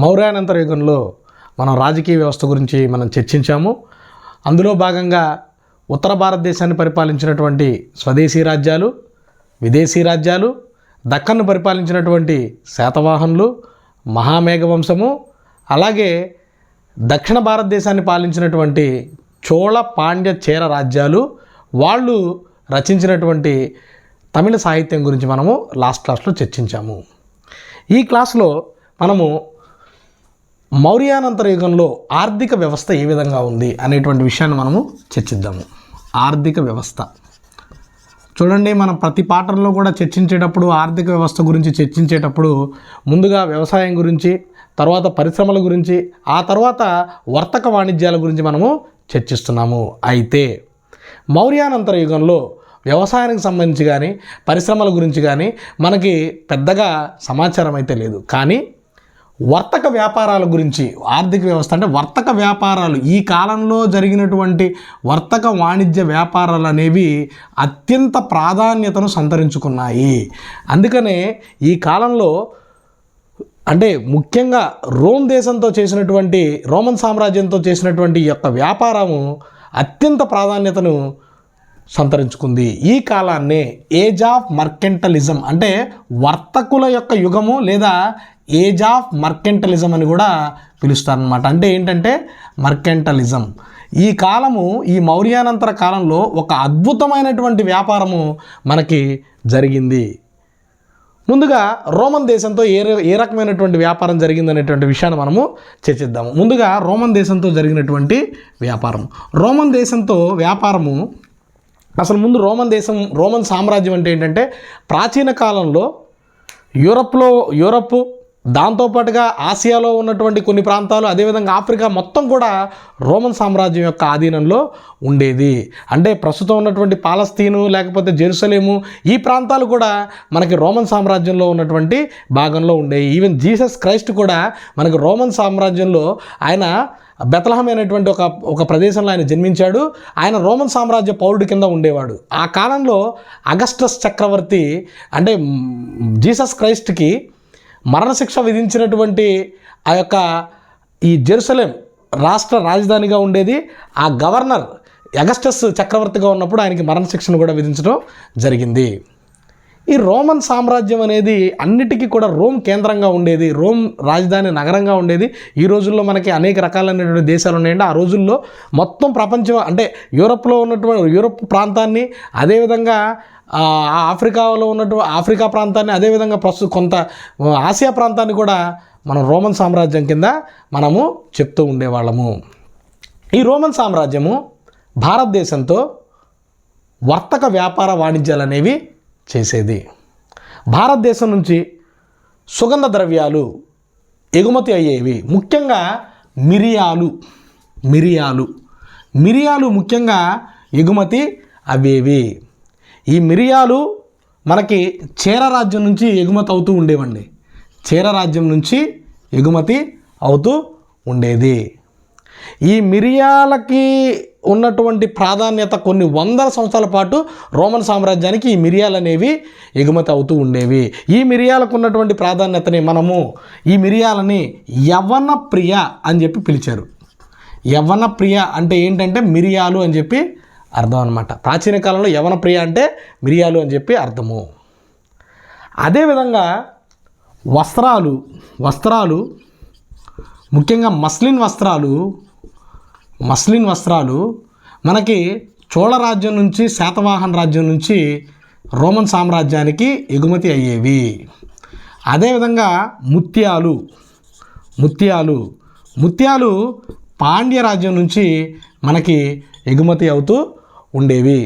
మౌర్యానంతర యుగంలో మనం రాజకీయ వ్యవస్థ గురించి మనం చర్చించాము. అందులో భాగంగా ఉత్తర భారతదేశాన్ని పరిపాలించినటువంటి స్వదేశీ రాజ్యాలు, విదేశీ రాజ్యాలు, దక్కన్ను పరిపాలించినటువంటి శాతవాహనులు, మహామేఘవంశము, అలాగే దక్షిణ భారతదేశాన్ని పాలించినటువంటి చోళ, పాండ్య, చేర రాజ్యాలు వాళ్ళు రచించినటువంటి తమిళ సాహిత్యం గురించి మనము లాస్ట్ క్లాస్లో చర్చించాము. ఈ క్లాస్లో మనము మౌర్యానంతర యుగంలో ఆర్థిక వ్యవస్థ ఏ విధంగా ఉంది అనేటువంటి విషయాన్ని మనము చర్చిద్దాము. ఆర్థిక వ్యవస్థ చూడండి, మనం ప్రతి పాఠంలో కూడా చర్చించేటప్పుడు ఆర్థిక వ్యవస్థ గురించి చర్చించేటప్పుడు ముందుగా వ్యవసాయం గురించి, తర్వాత పరిశ్రమల గురించి, ఆ తర్వాత వర్తక వాణిజ్యాల గురించి మనము చర్చిస్తున్నాము. అయితే మౌర్యానంతర యుగంలో వ్యవసాయానికి సంబంధించి కానీ పరిశ్రమల గురించి కానీ మనకి పెద్దగా సమాచారం అయితే లేదు. కానీ వర్తక వ్యాపారాల గురించి, ఆర్థిక వ్యవస్థ అంటే వర్తక వ్యాపారాలు, ఈ కాలంలో జరిగినటువంటి వర్తక వాణిజ్య వ్యాపారాలు అనేవి అత్యంత ప్రాధాన్యతను సంతరించుకున్నాయి. అందుకనే ఈ కాలంలో అంటే ముఖ్యంగా రోమన్ సామ్రాజ్యంతో చేసినటువంటి ఈ యొక్క వ్యాపారము అత్యంత ప్రాధాన్యతను సంతరించుకుంది. ఈ కాలాన్నే ఏజ్ ఆఫ్ మర్కెంటలిజం అంటే వర్తకుల యొక్క యుగము లేదా ఏజ్ ఆఫ్ మర్కెంటలిజం అని కూడా పిలుస్తారనమాట. అంటే ఏంటంటే మర్కెంటలిజం. ఈ కాలము, ఈ మౌర్యానంతర కాలంలో ఒక అద్భుతమైనటువంటి వ్యాపారము మనకి జరిగింది. ముందుగా రోమన్ దేశంతో ఏ రకమైనటువంటి వ్యాపారం జరిగిందనేటువంటి విషయాన్ని మనము చర్చిద్దాము. ముందుగా రోమన్ దేశంతో జరిగినటువంటి వ్యాపారం. రోమన్ దేశంతో వ్యాపారము అసలు ముందు రోమన్ సామ్రాజ్యం అంటే ఏంటంటే ప్రాచీన కాలంలో యూరప్ దాంతోపాటుగా ఆసియాలో ఉన్నటువంటి కొన్ని ప్రాంతాలు, అదేవిధంగా ఆఫ్రికా మొత్తం కూడా రోమన్ సామ్రాజ్యం యొక్క ఆధీనంలో ఉండేది. అంటే ప్రస్తుతం ఉన్నటువంటి పాలస్తీను లేకపోతే జెరూసలేము ఈ ప్రాంతాలు కూడా మనకి రోమన్ సామ్రాజ్యంలో ఉన్నటువంటి భాగంలో ఉండేవి. ఈవెన్ జీసస్ క్రైస్ట్ కూడా మనకి రోమన్ సామ్రాజ్యంలో ఆయన బెత్లెహేమ్ అనేటువంటి ఒక ప్రదేశంలో ఆయన జన్మించాడు. ఆయన రోమన్ సామ్రాజ్య పౌరుడి కింద ఉండేవాడు. ఆ కాలంలో అగస్టస్ చక్రవర్తి అంటే జీసస్ క్రైస్ట్కి మరణశిక్ష విధించినటువంటి ఆ యొక్క ఈ జెరూసలేం రాష్ట్ర రాజధానిగా ఉండేది. ఆ గవర్నర్ అగస్టస్ చక్రవర్తిగా ఉన్నప్పుడు ఆయనకి మరణశిక్షను కూడా విధించడం జరిగింది. ఈ రోమన్ సామ్రాజ్యం అనేది అన్నిటికీ కూడా రోమ్ కేంద్రంగా ఉండేది, రోమ్ రాజధాని నగరంగా ఉండేది. ఈ రోజుల్లో మనకి అనేక రకాలైనటువంటి దేశాలు ఉన్నాయండి. ఆ రోజుల్లో మొత్తం ప్రపంచం అంటే యూరప్ ప్రాంతాన్ని, అదేవిధంగా ఆఫ్రికాలో ఉన్నటువంటి ఆఫ్రికా ప్రాంతాన్ని, అదేవిధంగా కొంత ఆసియా ప్రాంతాన్ని కూడా మనం రోమన్ సామ్రాజ్యం కింద మనము చెప్తూ ఉండేవాళ్ళము. ఈ రోమన్ సామ్రాజ్యము భారతదేశంతో వర్తక వ్యాపార వాణిజ్యాలు అనేవి చేసేది. భారతదేశం నుంచి సుగంధ ద్రవ్యాలు ఎగుమతి అయ్యేవి. ముఖ్యంగా మిరియాలు ముఖ్యంగా ఎగుమతి అయ్యేవి. ఈ మిరియాలు మనకి చేర రాజ్యం నుంచి ఎగుమతి అవుతూ ఉండేవండి. చేర రాజ్యం నుంచి ఎగుమతి అవుతూ ఉండేది. ఈ మిరియాలకి ఉన్నటువంటి ప్రాధాన్యత కొన్ని వందల సంవత్సరాల పాటు రోమన్ సామ్రాజ్యానికి ఈ మిరియాలు అనేవి ఎగుమతి అవుతూ ఉండేవి. ఈ మిరియాలకు ఉన్నటువంటి ప్రాధాన్యతని ఈ మిరియాలని యవ్వన ప్రియ అని చెప్పి పిలిచారు. యవ్వన ప్రియ అంటే ఏంటంటే మిరియాలు అని చెప్పి అర్థం అనమాట. ప్రాచీన కాలంలో యవ్వన ప్రియ అంటే మిరియాలు అని చెప్పి అర్థము. అదేవిధంగా వస్త్రాలు ముఖ్యంగా మస్లిన్ వస్త్రాలు మనకి చోళ రాజ్యం నుంచి, శాతవాహన రాజ్యం నుంచి రోమన్ సామ్రాజ్యానికి ఎగుమతి అయ్యేవి. అదేవిధంగా ముత్యాలు పాండ్య రాజ్యం నుంచి మనకి ఎగుమతి అవుతూ ఉండేవి.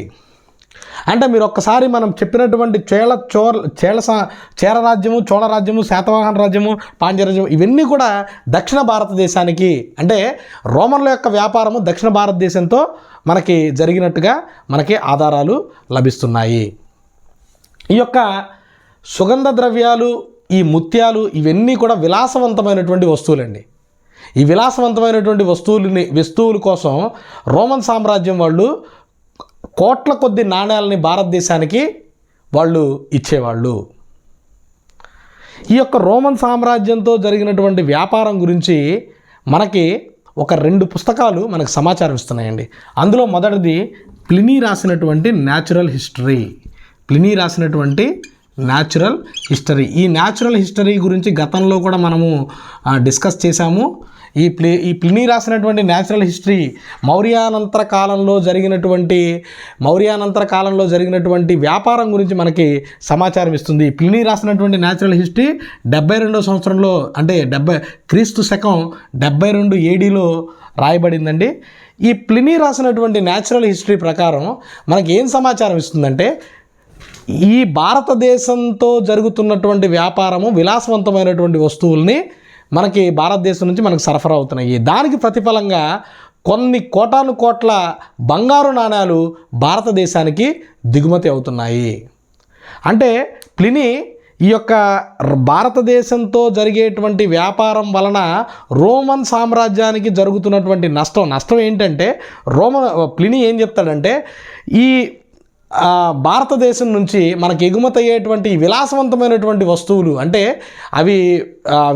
అంటే మీరు ఒక్కసారి మనం చెప్పినటువంటి చేర రాజ్యము, చోళ రాజ్యము, శాతవాహన రాజ్యము, పాండ్య రాజ్యము ఇవన్నీ కూడా దక్షిణ భారతదేశానికి, అంటే రోమన్ల యొక్క వ్యాపారము దక్షిణ భారతదేశంతో మనకి జరిగినట్టుగా మనకి ఆధారాలు లభిస్తున్నాయి. ఈ యొక్క సుగంధ ద్రవ్యాలు, ఈ ముత్యాలు ఇవన్నీ కూడా విలాసవంతమైనటువంటి వస్తువులండి. ఈ విలాసవంతమైనటువంటి వస్తువుల కోసం రోమన్ సామ్రాజ్యం వాళ్ళు కోట్ల కొద్ది నాణ్యాలని భారతదేశానికి వాళ్ళు ఇచ్చేవాళ్ళు. ఈ యొక్క రోమన్ సామ్రాజ్యంతో జరిగినటువంటి వ్యాపారం గురించి మనకి ఒక 2 పుస్తకాలు మనకు సమాచారం ఇస్తున్నాయండి. అందులో మొదటిది ప్లినీ రాసినటువంటి న్యాచురల్ హిస్టరీ. ప్లినీ రాసినటువంటి న్యాచురల్ హిస్టరీ. ఈ న్యాచురల్ హిస్టరీ గురించి గతంలో కూడా మనము డిస్కస్ చేశాము. ఈ ప్లినీ రాసినటువంటి న్యాచురల్ హిస్టరీ మౌర్యానంతర కాలంలో జరిగినటువంటి వ్యాపారం గురించి మనకి సమాచారం ఇస్తుంది. ప్లినీ రాసినటువంటి న్యాచురల్ హిస్టరీ 72వ సంవత్సరంలో, అంటే క్రీస్తు శకం 72 ADలో రాయబడిందండి. ఈ ప్లినీ రాసినటువంటి న్యాచురల్ హిస్టరీ ప్రకారం మనకి ఏం సమాచారం ఇస్తుందంటే, ఈ భారతదేశంతో జరుగుతున్నటువంటి వ్యాపారము విలాసవంతమైనటువంటి వస్తువుల్ని మనకి భారతదేశం నుంచి మనకు సరఫరా అవుతున్నాయి. దానికి ప్రతిఫలంగా కొన్ని కోటాను కోట్ల బంగారు నాణ్యాలు భారతదేశానికి దిగుమతి అవుతున్నాయి. అంటే ప్లినీ ఈ యొక్క భారతదేశంతో జరిగేటువంటి వ్యాపారం వలన రోమన్ సామ్రాజ్యానికి జరుగుతున్నటువంటి నష్టం ఏంటంటే, ప్లినీ ఏం చెప్తాడంటే, ఈ భారతదేశం నుంచి మనకి ఎగుమతి అయ్యేటువంటి విలాసవంతమైనటువంటి వస్తువులు, అంటే అవి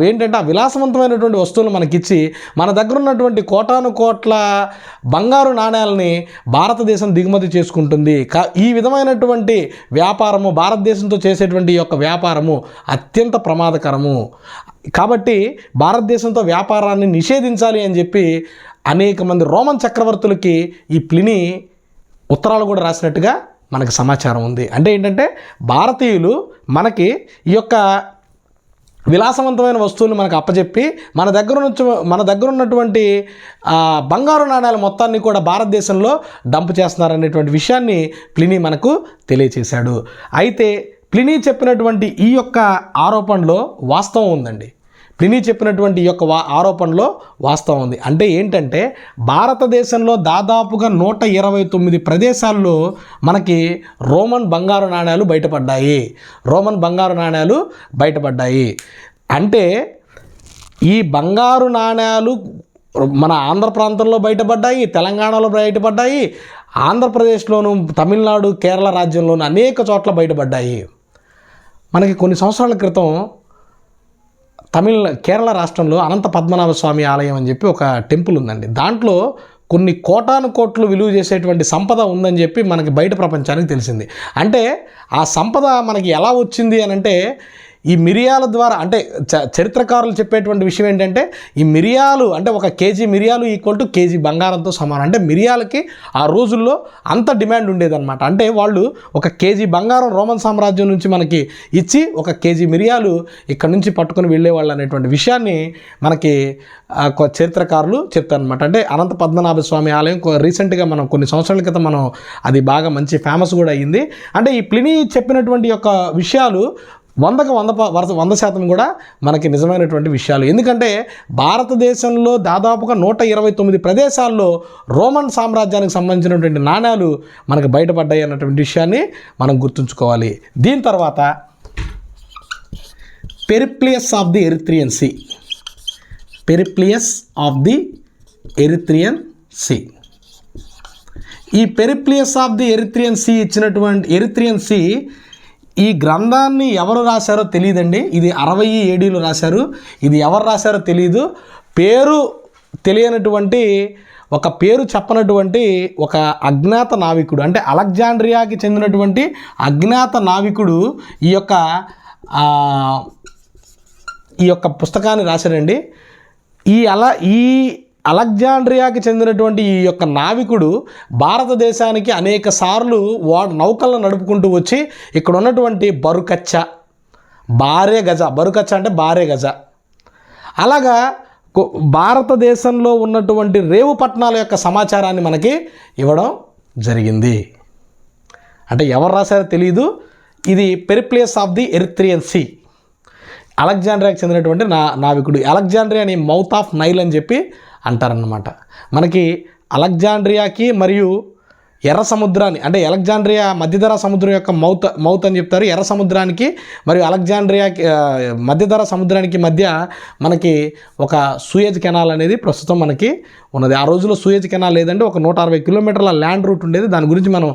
ఏంటంటే ఆ విలాసవంతమైనటువంటి వస్తువులు మనకిచ్చి మన దగ్గర ఉన్నటువంటి కోటాను కోట్ల బంగారు నాణ్యాలని భారతదేశం దిగుమతి చేసుకుంటుంది. ఈ విధమైనటువంటి వ్యాపారము, భారతదేశంతో చేసేటువంటి యొక్క వ్యాపారము అత్యంత ప్రమాదకరము. కాబట్టి భారతదేశంతో వ్యాపారాన్ని నిషేధించాలి అని చెప్పి అనేక మంది రోమన్ చక్రవర్తులకి ఈ ప్లినీ ఉత్తరాలు కూడా రాసినట్టుగా మనకు సమాచారం ఉంది. అంటే ఏంటంటే, భారతీయులు మనకి ఈ యొక్క విలాసవంతమైన వస్తువులు మనకు అప్పచెప్పి మన దగ్గర ఉన్నటువంటి బంగారు నాణ్యాల మొత్తాన్ని కూడా భారతదేశంలో డంప్ చేస్తున్నారనేటువంటి విషయాన్ని ప్లినీ మనకు తెలియచేశాడు. అయితే ప్లినీ చెప్పినటువంటి ఈ యొక్క ఆరోపణలో వాస్తవం ఉందండి. ప్లినీ చెప్పినటువంటి ఈ యొక్క ఆరోపణలో వాస్తవం ఉంది. అంటే ఏంటంటే, భారతదేశంలో దాదాపుగా 129 ప్రదేశాల్లో మనకి రోమన్ బంగారు నాణ్యాలు బయటపడ్డాయి. అంటే ఈ బంగారు నాణ్యాలు మన ఆంధ్ర ప్రాంతంలో బయటపడ్డాయి, తెలంగాణలో బయటపడ్డాయి, ఆంధ్రప్రదేశ్లోను, తమిళనాడు, కేరళ రాజ్యంలోను అనేక చోట్ల బయటపడ్డాయి. మనకి కొన్ని సంవత్సరాల క్రితం కేరళ రాష్ట్రంలో అనంత పద్మనాభ స్వామి ఆలయం అని చెప్పి ఒక టెంపుల్ ఉందండి. దాంట్లో కొన్ని కోటాను కోట్లు విలువ చేసేటువంటి సంపద ఉందని చెప్పి మనకి బయట ప్రపంచానికి తెలిసింది. అంటే ఆ సంపద మనకి ఎలా వచ్చింది అని అంటే, ఈ మిరియాల ద్వారా, అంటే చరిత్రకారులు చెప్పేటువంటి విషయం ఏంటంటే, ఈ మిరియాలు అంటే 1 కేజీ మిరియాలు = కేజీ బంగారంతో సమానం. అంటే మిరియాలకి ఆ రోజుల్లో అంత డిమాండ్ ఉండేదన్నమాట. అంటే వాళ్ళు 1 కేజీ బంగారం రోమన్ సామ్రాజ్యం నుంచి మనకి ఇచ్చి 1 కేజీ మిరియాలు ఇక్కడ నుంచి పట్టుకొని వెళ్ళేవాళ్ళు అనేటువంటి విషయాన్ని మనకి చరిత్రకారులు చెప్తారనమాట. అంటే అనంత పద్మనాభ స్వామి ఆలయం రీసెంట్గా మనం కొన్ని సంవత్సరాల క్రితం అది బాగా మంచి ఫేమస్ కూడా అయ్యింది. అంటే ఈ ప్లినీ చెప్పినటువంటి యొక్క విషయాలు 100% కూడా మనకి నిజమైనటువంటి విషయాలు. ఎందుకంటే భారతదేశంలో దాదాపుగా 129 ప్రదేశాల్లో రోమన్ సామ్రాజ్యానికి సంబంధించినటువంటి నాణ్యాలు మనకు బయటపడ్డాయి అన్నటువంటి విషయాన్ని మనం గుర్తుంచుకోవాలి. దీని తర్వాత పెరిప్లియస్ ఆఫ్ ది ఎరిత్రియన్ సీ. ఈ పెరిప్లియస్ ఆఫ్ ది ఎరిత్రియన్ సీ ఈ గ్రంథాన్ని ఎవరు రాశారో తెలియదండి. ఇది 60 ADలో రాశారు. ఇది ఎవరు రాశారో తెలియదు. పేరు చెప్పనటువంటి ఒక అజ్ఞాత నావికుడు, అంటే అలెగ్జాండ్రియాకి చెందినటువంటి అజ్ఞాత నావికుడు ఈ యొక్క పుస్తకాన్ని రాశారండి. ఈ అలెగ్జాండ్రియాకి చెందినటువంటి ఈ యొక్క నావికుడు భారతదేశానికి అనేక సార్లు నౌకలను నడుపుకుంటూ వచ్చి ఇక్కడ ఉన్నటువంటి బరుకచ్చ అంటే భార్య గజ, అలాగా భారతదేశంలో ఉన్నటువంటి రేవు పట్టణాల యొక్క సమాచారాన్ని మనకి ఇవ్వడం జరిగింది. అంటే ఎవరు రాశారో తెలియదు. ఇది పెరిప్లియస్ ఆఫ్ ది ఎరిత్రియన్ సీ, అలెగ్జాండ్రియాకి చెందినటువంటి నావికుడు. అలెగ్జాండ్రియాని మౌత్ ఆఫ్ నైల్ అని చెప్పి అంటారన్నమాట. మనకి అలెగ్జాండ్రియాకి మరియు ఎర్ర సముద్రాన్ని, అంటే అలెగ్జాండ్రియా మధ్యధరా సముద్రం యొక్క మౌత్ అని చెప్తారు. ఎర్ర సముద్రానికి మరియు అలెగ్జాండ్రియాకి మధ్యధరా సముద్రానికి మధ్య మనకి ఒక సూయజ్ కెనాల్ అనేది ప్రస్తుతం మనకి ఉన్నది. ఆ రోజుల్లో సూయజ్ కెనాల్ లేదంటే 160 కిలోమీటర్ల ల్యాండ్ రూట్ ఉండేది. దాని గురించి మనం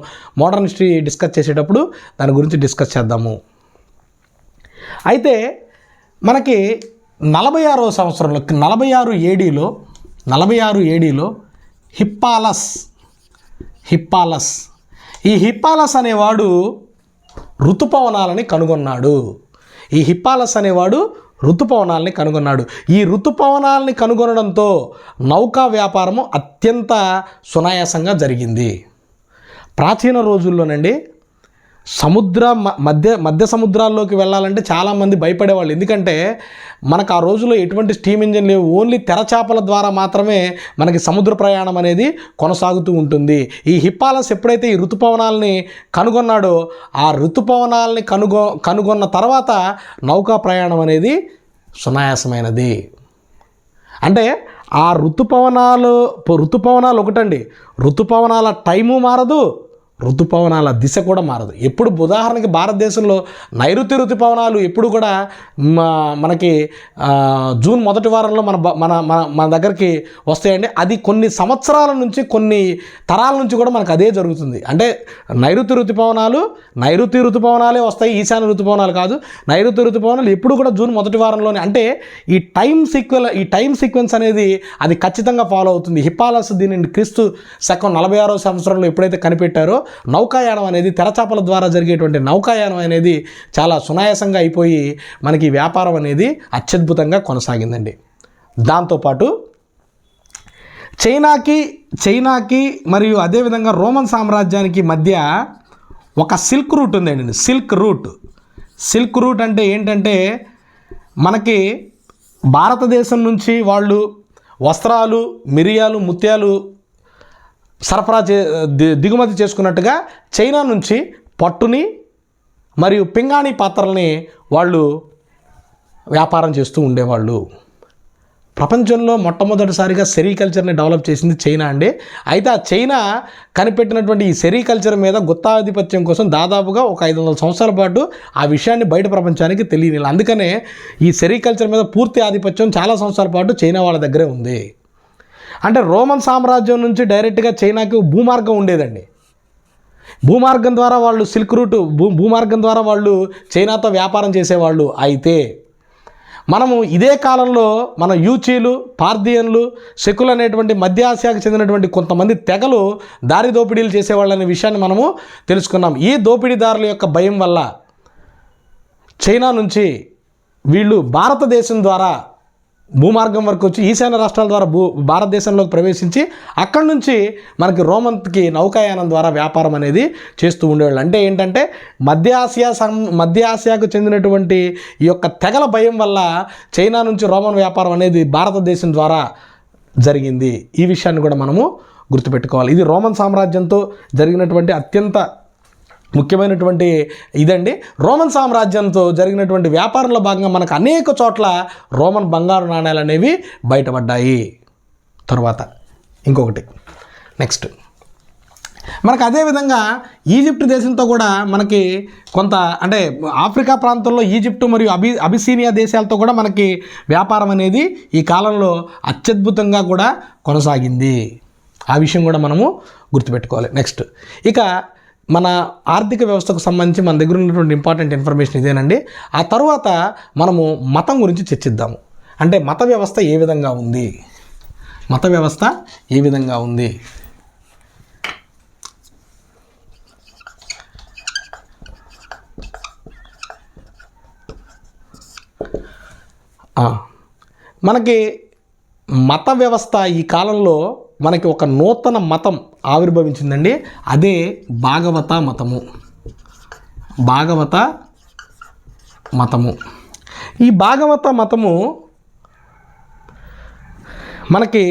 మోడర్న్ హిస్టరీ డిస్కస్ చేసేటప్పుడు దాని గురించి డిస్కస్ చేద్దాము. అయితే మనకి 46వ సంవత్సరంలో 46 ఏడీలో హిప్పాలస్ ఈ హిప్పాలస్ అనేవాడు ఋతుపవనాలని కనుగొన్నాడు. ఈ ఋతుపవనాలని కనుగొనడంతో నౌకా వ్యాపారము అత్యంత సునాయాసంగా జరిగింది. ప్రాచీన రోజుల్లోనండి మధ్య సముద్రాల్లోకి వెళ్ళాలంటే చాలామంది భయపడేవాళ్ళు. ఎందుకంటే మనకు ఆ రోజుల్లో ఎటువంటి స్టీమ్ ఇంజిన్ లేవు. ఓన్లీ తెరచాపల ద్వారా మాత్రమే మనకి సముద్ర ప్రయాణం అనేది కొనసాగుతూ ఉంటుంది. ఈ హిప్పాలస్ ఎప్పుడైతే ఈ ఋతుపవనాలని కనుగొన్నాడో ఆ ఋతుపవనాలని కనుగొన్న తర్వాత నౌకా ప్రయాణం అనేది సునాయాసమైనది. అంటే ఆ ఋతుపవనాలు ఒకటండి, ఋతుపవనాల టైము మారదు, ఋతుపవనాల దిశ కూడా మారదు. ఎప్పుడు ఉదాహరణకి భారతదేశంలో నైరుతి ఋతుపవనాలు ఎప్పుడు కూడా మనకి జూన్ మొదటి వారంలో మన దగ్గరికి వస్తాయండి. అది కొన్ని సంవత్సరాల నుంచి కొన్ని తరాల నుంచి కూడా మనకు అదే జరుగుతుంది. అంటే నైరుతి ఋతుపవనాలే వస్తాయి, ఈశాన్య ఋతుపవనాలు కాదు. నైరుతి ఋతుపవనాలు ఎప్పుడు కూడా జూన్ మొదటి వారంలోనే. అంటే ఈ టైం సీక్వెన్స్ అనేది అది ఖచ్చితంగా ఫాలో అవుతుంది. హిప్పాలస్ దీనిని క్రీస్తు శకం 46వ సంవత్సరంలో ఎప్పుడైతే కనిపెట్టారో నౌకాయానం అనేది తెరచాపల ద్వారా జరిగేటువంటి నౌకాయానం అనేది చాలా సునాయాసంగా అయిపోయి మనకి వ్యాపారం అనేది అత్యద్భుతంగా కొనసాగిందండి. దాంతోపాటు చైనాకి మరియు అదేవిధంగా రోమన్ సామ్రాజ్యానికి మధ్య ఒక సిల్క్ రూట్ ఉందండి. సిల్క్ రూట్ అంటే ఏంటంటే మనకి భారతదేశం నుంచి వాళ్ళు వస్త్రాలు, మిరియాలు, ముత్యాలు దిగుమతి చేసుకున్నట్టుగా చైనా నుంచి పట్టుని మరియు పింగాణి పాత్రల్ని వాళ్ళు వ్యాపారం చేస్తూ ఉండేవాళ్ళు. ప్రపంచంలో మొట్టమొదటిసారిగా సెరికల్చర్ని డెవలప్ చేసింది చైనా అండి. అయితే ఆ చైనా కనిపెట్టినటువంటి ఈ సెరికల్చర్ మీద గుత్తాధిపత్యం కోసం దాదాపుగా ఒక 500 సంవత్సరాల పాటు ఆ విషయాన్ని బయట ప్రపంచానికి తెలియనిలా. అందుకనే ఈ సెరికల్చర్ మీద పూర్తి ఆధిపత్యం చాలా సంవత్సరాల పాటు చైనా వాళ్ళ దగ్గరే ఉంది. అంటే రోమన్ సామ్రాజ్యం నుంచి డైరెక్ట్గా చైనాకి భూమార్గం ఉండేదండి. భూమార్గం ద్వారా వాళ్ళు సిల్క్ రూట్ భూమార్గం ద్వారా వాళ్ళు చైనాతో వ్యాపారం చేసేవాళ్ళు. అయితే మనము ఇదే కాలంలో మన యూచీలు, పార్థియన్లు, శకులు అనేటువంటి మధ్య ఆసియాకు చెందినటువంటి కొంతమంది తెగలు దారి దోపిడీలు చేసేవాళ్ళనే విషయాన్ని మనము తెలుసుకున్నాం. ఈ దోపిడీదారుల యొక్క భయం వల్ల చైనా నుంచి వీళ్ళు భారతదేశం ద్వారా భూమార్గం వరకు వచ్చి ఈశాన్య రాష్ట్రాల ద్వారా భారతదేశంలోకి ప్రవేశించి అక్కడి నుంచి మనకి రోమన్కి నౌకాయానం ద్వారా వ్యాపారం అనేది చేస్తూ ఉండేవాళ్ళు. అంటే ఏంటంటే మధ్య ఆసియాకు చెందినటువంటి ఈ యొక్క తెగల భయం వల్ల చైనా నుంచి రోమన్ వ్యాపారం అనేది భారతదేశం ద్వారా జరిగింది. ఈ విషయాన్ని కూడా మనము గుర్తుపెట్టుకోవాలి. ఇది రోమన్ సామ్రాజ్యంతో జరిగినటువంటి అత్యంత ముఖ్యమైనటువంటి ఇదండి. రోమన్ సామ్రాజ్యంతో జరిగినటువంటి వ్యాపారంలో భాగంగా మనకు అనేక చోట్ల రోమన్ బంగారు నాణ్యాలు అనేవి బయటపడ్డాయి. తర్వాత ఇంకొకటి నెక్స్ట్ మనకు అదేవిధంగా ఈజిప్ట్ దేశంతో కూడా మనకి కొంత అంటే ఆఫ్రికా ప్రాంతంలో ఈజిప్టు మరియు అబిసీనియా దేశాలతో కూడా మనకి వ్యాపారం అనేది ఈ కాలంలో అత్యద్భుతంగా కూడా కొనసాగింది. ఆ విషయం కూడా మనము గుర్తుపెట్టుకోవాలి. నెక్స్ట్ ఇక మన ఆర్థిక వ్యవస్థకు సంబంధించి మన దగ్గర ఉన్నటువంటి ఇంపార్టెంట్ ఇన్ఫర్మేషన్ ఇదేనండి. ఆ తర్వాత మనము మతం గురించి చర్చిద్దాము. అంటే మత వ్యవస్థ ఏ విధంగా ఉంది, మనకి మత వ్యవస్థ ఈ కాలంలో మనకి ఒక నూతన మతం ఆవిర్భవించిందండి. అదే భాగవత మతము. ఈ భాగవత మతము మనకి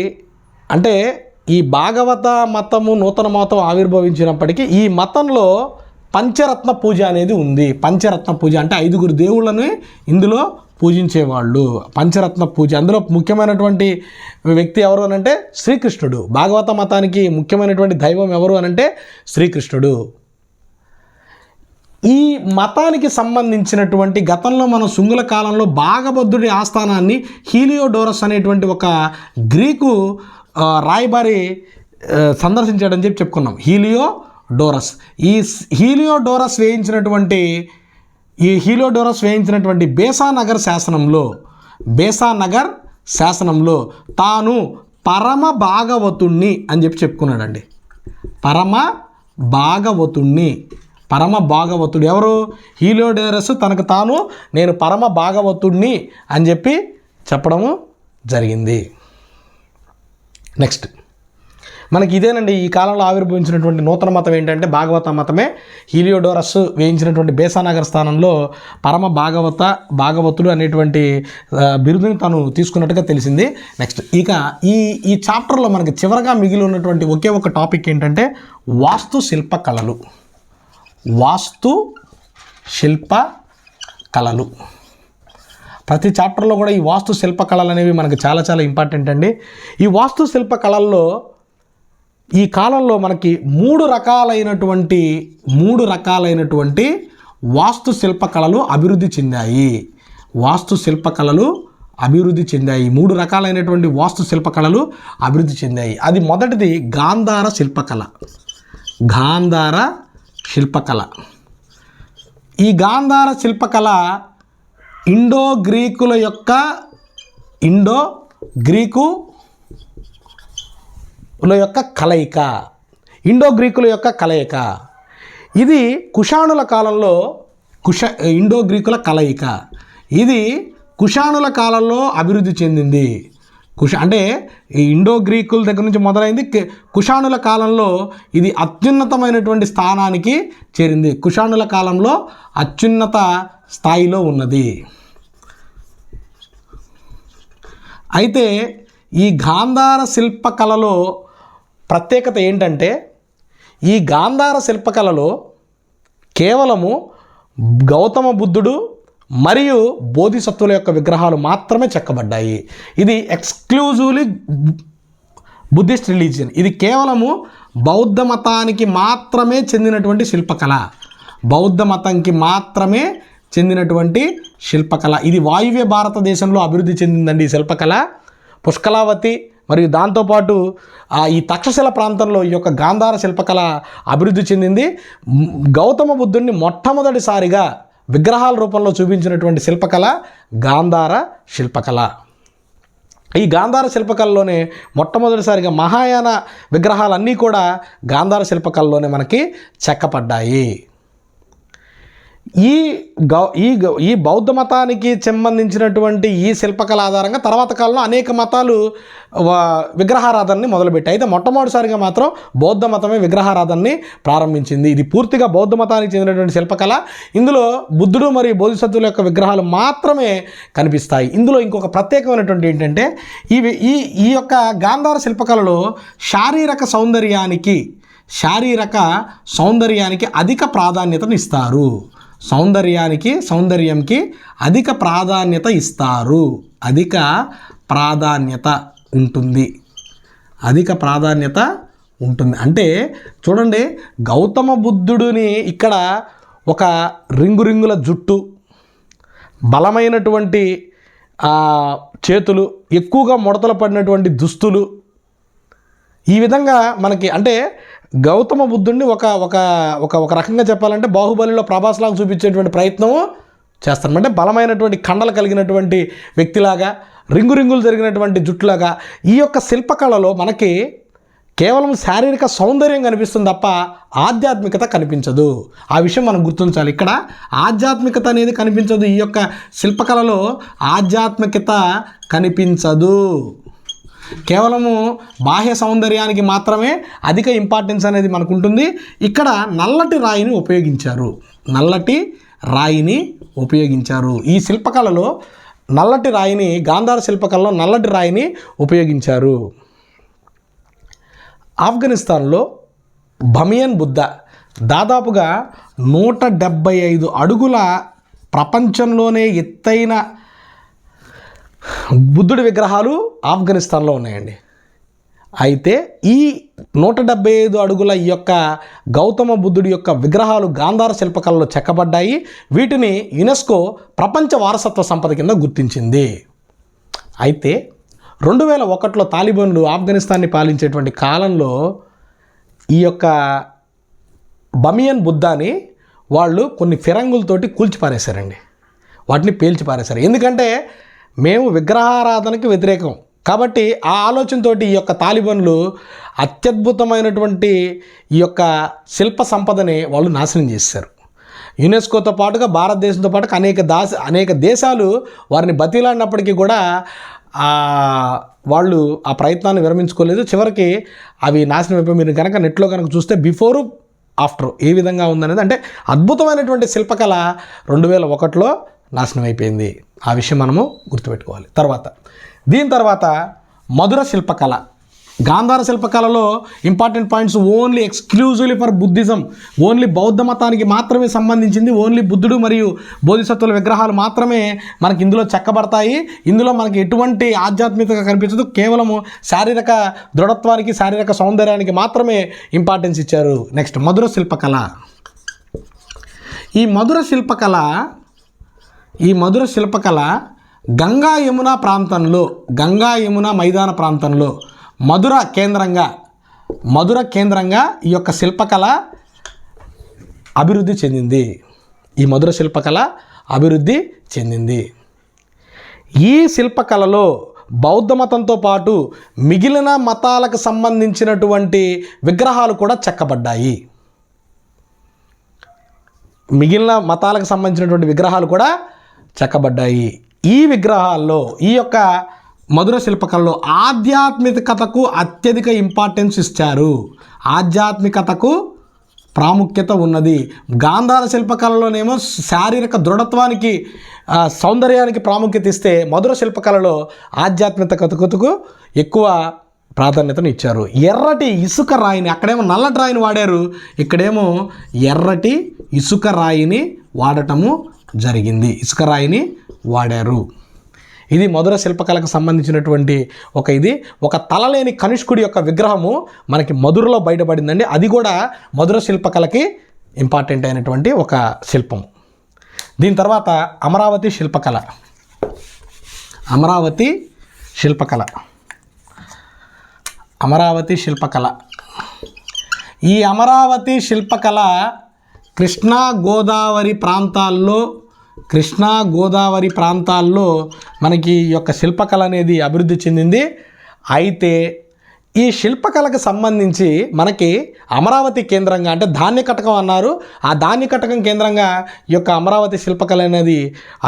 అంటే ఈ భాగవత మతము నూతన మతం ఆవిర్భవించినప్పటికీ ఈ మతంలో పంచరత్న పూజ అనేది ఉంది. పంచరత్న పూజ అంటే 5 దేవుళ్ళని ఇందులో పూజించేవాళ్ళు. పంచరత్న పూజ అందులో ముఖ్యమైనటువంటి వ్యక్తి ఎవరు అనంటే శ్రీకృష్ణుడు. భాగవత మతానికి ముఖ్యమైనటువంటి దైవం ఎవరు అనంటే శ్రీకృష్ణుడు. ఈ మతానికి సంబంధించినటువంటి గతంలో మనం శుంగుల కాలంలో భాగభద్రుడి ఆస్థానాన్ని హీలియోడోరస్ అనేటువంటి ఒక గ్రీకు రాయబారి సందర్శించాడని చెప్పుకున్నాం. హీలియోడోరస్ వేయించినటువంటి ఈ హీలియోడోరస్ వేయించినటువంటి బేసానగర్ శాసనంలో తాను పరమ భాగవతుణ్ణి అని చెప్పుకున్నాడండి. పరమ భాగవతుడు ఎవరు? హీలియోడోరస్ తనకు తాను నేను పరమ భాగవతుణ్ణి అని చెప్పడము జరిగింది. నెక్స్ట్ మనకి ఇదేనండి ఈ కాలంలో ఆవిర్భవించినటువంటి నూతన మతం ఏంటంటే భాగవత మతమే. హీలియోడోరస్ వేయించినటువంటి బేసానగర్ స్థానంలో పరమ భాగవతుడు అనేటువంటి బిరుదుని తను తీసుకున్నట్టుగా తెలిసింది. నెక్స్ట్ ఇక ఈ చాప్టర్లో మనకి చివరగా మిగిలి ఉన్నటువంటి ఒకే ఒక టాపిక్ ఏంటంటే వాస్తుశిల్ప కళలు. ప్రతి చాప్టర్లో కూడా ఈ వాస్తుశిల్ప కళలు అనేవి మనకి చాలా చాలా ఇంపార్టెంట్ అండి. ఈ వాస్తుశిల్ప కళల్లో ఈ కాలంలో మనకి మూడు రకాలైనటువంటి వాస్తుశిల్ప కళలు అభివృద్ధి చెందాయి. మూడు రకాలైనటువంటి వాస్తుశిల్ప కళలు అభివృద్ధి చెందాయి. అది మొదటిది గాంధార శిల్పకళ. ఈ గాంధార శిల్పకళ ఇండో గ్రీకుల యొక్క కలయిక. ఇది కుషాణుల కాలంలో అభివృద్ధి చెందింది. అంటే ఈ ఇండో గ్రీకుల దగ్గర నుంచి మొదలైంది. కుషాణుల కాలంలో ఇది అత్యున్నతమైనటువంటి స్థానానికి చేరింది. కుషాణుల కాలంలో అత్యున్నత స్థాయిలో ఉన్నది. అయితే ఈ గాంధార శిల్పకళలో ప్రత్యేకత ఏంటంటే ఈ గాంధార శిల్పకళలో కేవలము గౌతమ బుద్ధుడు మరియు బోధిసత్వుల యొక్క విగ్రహాలు మాత్రమే చెక్కబడ్డాయి. ఇది ఎక్స్క్లూజివ్లీ బుద్ధిస్ట్ రిలీజియన్. ఇది కేవలము బౌద్ధ మతానికి మాత్రమే చెందినటువంటి శిల్పకళ. ఇది వాయువ్య భారతదేశంలో అభివృద్ధి చెందిందండి ఈ శిల్పకళ. పుష్కలావతి మరియు దాంతోపాటు ఈ తక్షశిల ప్రాంతంలో ఈ యొక్క గాంధార శిల్పకళ అభివృద్ధి చెందింది. గౌతమ బుద్ధుడిని మొట్టమొదటిసారిగా విగ్రహాల రూపంలో చూపించినటువంటి శిల్పకళ గాంధార శిల్పకళ. ఈ గాంధార శిల్పకళలోనే మొట్టమొదటిసారిగా మహాయాన విగ్రహాలన్నీ కూడా గాంధార శిల్పకళలోనే మనకి చెక్కపడ్డాయి. ఈ బౌద్ధ మతానికి సంబంధించినటువంటి ఈ శిల్పకళ ఆధారంగా తర్వాత కాలంలో అనేక మతాలు విగ్రహారాధనని మొదలుపెట్టాయి. అయితే మొట్టమొదటిసారిగా మాత్రం బౌద్ధ మతమే విగ్రహారాధనని ప్రారంభించింది. ఇది పూర్తిగా బౌద్ధ మతానికి చెందినటువంటి శిల్పకళ. ఇందులో బుద్ధుడు మరియు బోధిసత్వుల యొక్క విగ్రహాలు మాత్రమే కనిపిస్తాయి. ఇందులో ఇంకొక ప్రత్యేకమైనటువంటి ఏంటంటే ఈ యొక్క గాంధార శిల్పకళలో శారీరక సౌందర్యానికి అధిక ప్రాధాన్యతను ఇస్తారు. సౌందర్యంకి అధిక ప్రాధాన్యత ఇస్తారు. అధిక ప్రాధాన్యత ఉంటుంది. అంటే చూడండి, గౌతమ బుద్ధుడిని ఇక్కడ ఒక రింగుల జుట్టు, బలమైనటువంటి చేతులు, ఎక్కువగా ముడతలు పడినటువంటి దుస్తులు, ఈ విధంగా మనకి అంటే గౌతమ బుద్ధుడిని ఒక రకంగా చెప్పాలంటే బాహుబలిలో ప్రభాస్లాగా చూపించేటువంటి ప్రయత్నం చేస్తాను. అంటే బలమైనటువంటి కండలు కలిగినటువంటి వ్యక్తిలాగా, రింగులు జరిగినటువంటి జుట్టులాగా ఈ యొక్క శిల్పకళలో మనకి కేవలం శారీరక సౌందర్యం కనిపిస్తుంది తప్ప ఆధ్యాత్మికత కనిపించదు. ఆ విషయం మనం గుర్తించాలి. ఇక్కడ ఆధ్యాత్మికత అనేది కనిపించదు. ఈ యొక్క శిల్పకళలో ఆధ్యాత్మికత కనిపించదు. కేవలము బాహ్య సౌందర్యానికి మాత్రమే అధిక ఇంపార్టెన్స్ అనేది మనకు ఉంటుంది. ఇక్కడ నల్లటి రాయిని ఉపయోగించారు. ఈ శిల్పకళలో గాంధార శిల్పకళలో నల్లటి రాయిని ఉపయోగించారు. ఆఫ్ఘనిస్తాన్లో బమియన్ బుద్ధ దాదాపుగా 175 అడుగుల ప్రపంచంలోనే ఎత్తైన బుద్ధుడి విగ్రహాలు ఆఫ్ఘనిస్తాన్లో ఉన్నాయండి. అయితే ఈ 175 అడుగుల ఈ యొక్క గౌతమ బుద్ధుడి యొక్క విగ్రహాలు గాంధార శిల్పకళలో చెక్కబడ్డాయి. వీటిని యునెస్కో ప్రపంచ వారసత్వ సంపద కింద గుర్తించింది. అయితే 2001లో తాలిబాన్లు ఆఫ్ఘనిస్తాన్ని పాలించేటువంటి కాలంలో ఈ యొక్క బమియన్ బుద్ధాని వాళ్ళు కొన్ని ఫిరంగులతోటి కూల్చిపారేశారండి, వాటిని పేల్చిపారేశారు. ఎందుకంటే మేము విగ్రహారాధనకి వ్యతిరేకం కాబట్టి ఆ ఆలోచనతోటి ఈ యొక్క తాలిబన్లు అత్యద్భుతమైనటువంటి ఈ యొక్క శిల్ప సంపదని వాళ్ళు నాశనం చేశారు. యునెస్కోతో పాటుగా భారతదేశంతో పాటు అనేక దేశాలు వారిని బతిలాడినప్పటికీ కూడా వాళ్ళు ఆ ప్రయత్నాన్ని విరమించుకోలేదు. చివరికి అవి నాశనం అయిపోయి మీరు కనుక నెట్లో కనుక చూస్తే బిఫోరు ఆఫ్టర్ ఏ విధంగా ఉందనేది, అంటే అద్భుతమైనటువంటి శిల్పకళ 2001లో నాశనం అయిపోయింది. ఆ విషయం మనము గుర్తుపెట్టుకోవాలి. దీని తర్వాత మధుర శిల్పకళ. గాంధార శిల్పకళలో important points only exclusively for Buddhism, only బౌద్ధ మతానికి మాత్రమే సంబంధించింది. ఓన్లీ బుద్ధుడు మరియు బోధిసత్వుల విగ్రహాలు మాత్రమే మనకి ఇందులో చెక్కబడతాయి. ఇందులో మనకి ఎటువంటి ఆధ్యాత్మికత కనిపించదు. కేవలము శారీరక దృఢత్వానికి, శారీరక సౌందర్యానికి మాత్రమే ఇంపార్టెన్స్ ఇచ్చారు. నెక్స్ట్ మధుర శిల్పకళ. ఈ మధుర శిల్పకళ గంగా యమున ప్రాంతంలో, గంగా యమున మైదాన ప్రాంతంలో మధుర కేంద్రంగా ఈ యొక్క శిల్పకళ అభివృద్ధి చెందింది. ఈ మధుర శిల్పకళ అభివృద్ధి చెందింది. ఈ శిల్పకళలో బౌద్ధ మతంతో పాటు మిగిలిన మతాలకు సంబంధించినటువంటి విగ్రహాలు కూడా చెక్కబడ్డాయి. మిగిలిన మతాలకు సంబంధించినటువంటి విగ్రహాలు కూడా చెక్కబడ్డాయి. ఈ విగ్రహాల్లో, ఈ యొక్క మధుర శిల్పకళలో ఆధ్యాత్మికతకు అత్యధిక ఇంపార్టెన్స్ ఇచ్చారు. ఆధ్యాత్మికతకు ప్రాముఖ్యత ఉన్నది. గాంధార శిల్పకళలోనేమో శారీరక దృఢత్వానికి, సౌందర్యానికి ప్రాముఖ్యత ఇస్తే మధుర శిల్పకళలో ఆధ్యాత్మికతకు ఎక్కువ ప్రాధాన్యతను ఇచ్చారు. ఎర్రటి ఇసుక రాయిని, అక్కడేమో నల్లటి రాయిని వాడారు, ఇక్కడేమో ఎర్రటి ఇసుక రాయిని వాడటము జరిగింది. ఇసుక రాయిని వాడారు. ఇది మధుర శిల్పకళకు సంబంధించినటువంటి ఒక తలలేని కనిష్కుడి యొక్క విగ్రహము మనకి మధురలో బయటపడిందండి. అది కూడా మధుర శిల్పకళకి ఇంపార్టెంట్ అయినటువంటి ఒక శిల్పం. దీని తర్వాత అమరావతి శిల్పకళ. అమరావతి శిల్పకళ. ఈ అమరావతి శిల్పకళ కృష్ణా గోదావరి ప్రాంతాల్లో మనకి ఈ యొక్క శిల్పకళ అనేది అభివృద్ధి చెందింది. అయితే ఈ శిల్పకళకు సంబంధించి మనకి అమరావతి కేంద్రంగా, అంటే ధాన్య కటకం అన్నారు, ఆ ధాన్య కటకం కేంద్రంగా ఈ యొక్క అమరావతి శిల్పకళ అనేది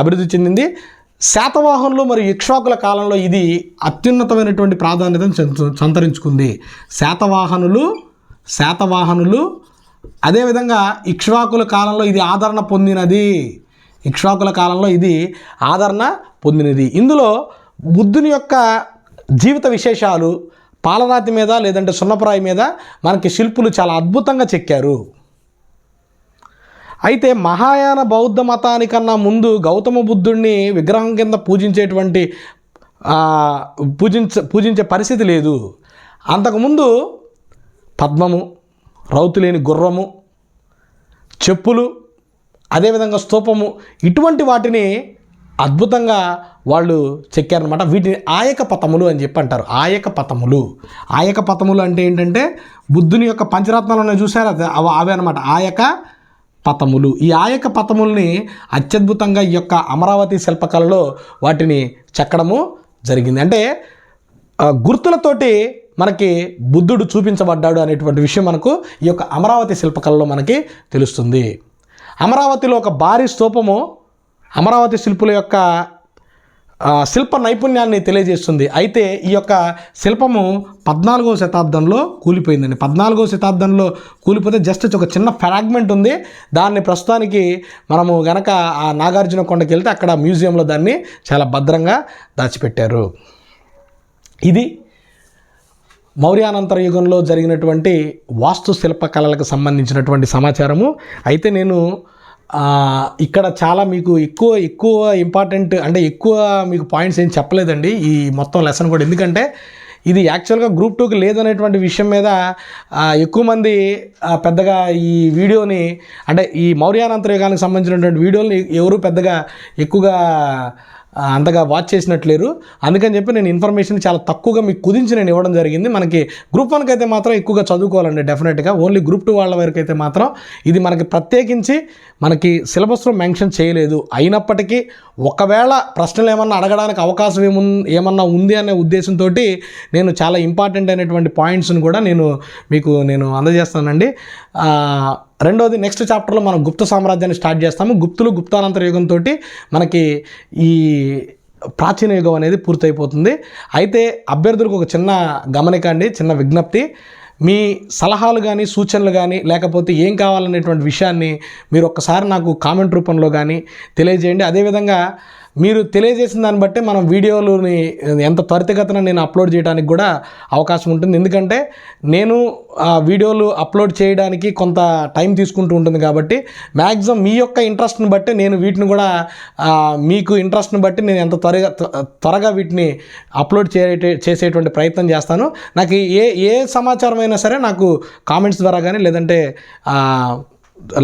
అభివృద్ధి చెందింది. శాతవాహనులు మరియు ఇక్ష్వాకుల కాలంలో ఇది అత్యున్నతమైనటువంటి ప్రాధాన్యతను సంతరించుకుంది. శాతవాహనులు అదేవిధంగా ఇక్ష్వాకుల కాలంలో ఇది ఆదరణ పొందినది. ఇందులో బుద్ధుని యొక్క జీవిత విశేషాలు పాలరాతి మీద లేదంటే సున్నపురాయి మీద మనకి శిల్పులు చాలా అద్భుతంగా చెక్కారు. అయితే మహాయాన బౌద్ధ మతానికన్నా ముందు గౌతమ బుద్ధుడిని విగ్రహం కింద పూజించే పరిస్థితి లేదు. అంతకుముందు పద్మము, రౌతులేని గుర్రము, చెప్పులు, అదేవిధంగా స్తూపము, ఇటువంటి వాటిని అద్భుతంగా వాళ్ళు చెక్కారనమాట. వీటిని ఆయక పతములు అని చెప్పి అంటారు. ఆయక పతములు అంటే ఏంటంటే బుద్ధుని యొక్క పంచరత్నాలను చూసారు, అవే అనమాట ఆయక పతములు. ఈ ఆయక పతముల్ని అత్యద్భుతంగా ఈ యొక్క అమరావతి శిల్పకళలో వాటిని చెక్కడము జరిగింది. అంటే గుర్తులతోటి మనకి బుద్ధుడు చూపించబడ్డాడు అనేటువంటి విషయం మనకు ఈ యొక్క అమరావతి శిల్పకళలో మనకి తెలుస్తుంది. అమరావతిలో ఒక భారీ స్తూపము అమరావతి శిల్పుల యొక్క శిల్ప నైపుణ్యాన్ని తెలియజేస్తుంది. అయితే ఈ యొక్క శిల్పము 14వ శతాబ్దంలో కూలిపోయిందండి. 14వ శతాబ్దంలో కూలిపోతే జస్ట్ ఒక చిన్న ఫ్రాగ్మెంట్ ఉంది. దాన్ని ప్రస్తుతానికి మనము గనక ఆ నాగార్జున కొండకి వెళ్తే అక్కడ మ్యూజియంలో దాన్ని చాలా భద్రంగా దాచిపెట్టారు. ఇది మౌర్యానంతర యుగంలో జరిగినటువంటి వాస్తు శిల్పకళలకు సంబంధించినటువంటి సమాచారము. అయితే నేను ఇక్కడ చాలా మీకు ఎక్కువ ఇంపార్టెంట్, అంటే ఎక్కువ మీకు పాయింట్స్ ఏం చెప్పలేదండి ఈ మొత్తం లెసన్ కూడా. ఎందుకంటే ఇది యాక్చువల్గా గ్రూప్ 2కి లేదనేటువంటి విషయం మీద ఎక్కువ మంది పెద్దగా ఈ వీడియోని, అంటే ఈ మౌర్యానంతర యుగానికి సంబంధించినటువంటి వీడియోని ఎవరు పెద్దగా ఎక్కువగా అంతగా వాచ్ చేసినట్లేరు. అందుకని చెప్పి నేను ఇన్ఫర్మేషన్ చాలా తక్కువగా మీకు కుదించి నేను ఇవ్వడం జరిగింది. మనకి గ్రూప్ 1కి అయితే మాత్రం ఎక్కువగా చదువుకోవాలండి డెఫినెట్గా. ఓన్లీ గ్రూప్ 2 వాళ్ళ వరకు అయితే మాత్రం ఇది మనకి ప్రత్యేకించి మనకి సిలబస్లో మెన్షన్ చేయలేదు. అయినప్పటికీ ఒకవేళ ప్రశ్నలు ఏమన్నా అడగడానికి అవకాశం ఏమన్నా ఉంది అనే ఉద్దేశంతో నేను చాలా ఇంపార్టెంట్ అయినటువంటి పాయింట్స్ని కూడా నేను అందజేస్తానండి. రెండోది, నెక్స్ట్ చాప్టర్లో మనం గుప్త సామ్రాజ్యాన్ని స్టార్ట్ చేస్తాము. గుప్తులు గుప్తానంతర యుగంతో మనకి ఈ ప్రాచీన యుగం అనేది పూర్తయిపోతుంది. అయితే అభ్యర్థులకు ఒక చిన్న గమనిక అండి, చిన్న విజ్ఞప్తి. మీ సలహాలు కానీ సూచనలు కానీ లేకపోతే ఏం కావాలనేటువంటి విషయాన్ని మీరు ఒక్కసారి నాకు కామెంట్ రూపంలో కానీ తెలియజేయండి. అదేవిధంగా మీరు తెలియజేసిన దాన్ని బట్టి మనం వీడియోలని ఎంత త్వరితగతిన నేను అప్లోడ్ చేయడానికి కూడా అవకాశం ఉంటుంది. ఎందుకంటే నేను వీడియోలు అప్లోడ్ చేయడానికి కొంత టైం తీసుకుంటూ ఉంటుంది కాబట్టి మ్యాక్సిమం మీ యొక్క ఇంట్రెస్ట్ని బట్టి నేను వీటిని కూడా మీకు ఇంట్రెస్ట్ని బట్టి నేను ఎంత త్వరగా వీటిని అప్లోడ్ చేసేటువంటి ప్రయత్నం చేస్తాను. నాకు ఏ సమాచారం అయినా సరే నాకు కామెంట్స్ ద్వారా కానీ లేదంటే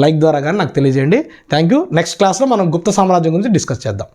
లైక్ ద్వారా కానీ నాకు తెలియజేయండి. Thank you. నెక్స్ట్ క్లాస్లో మనం గుప్త సామ్రాజ్యం గురించి డిస్కస్ చేద్దాం.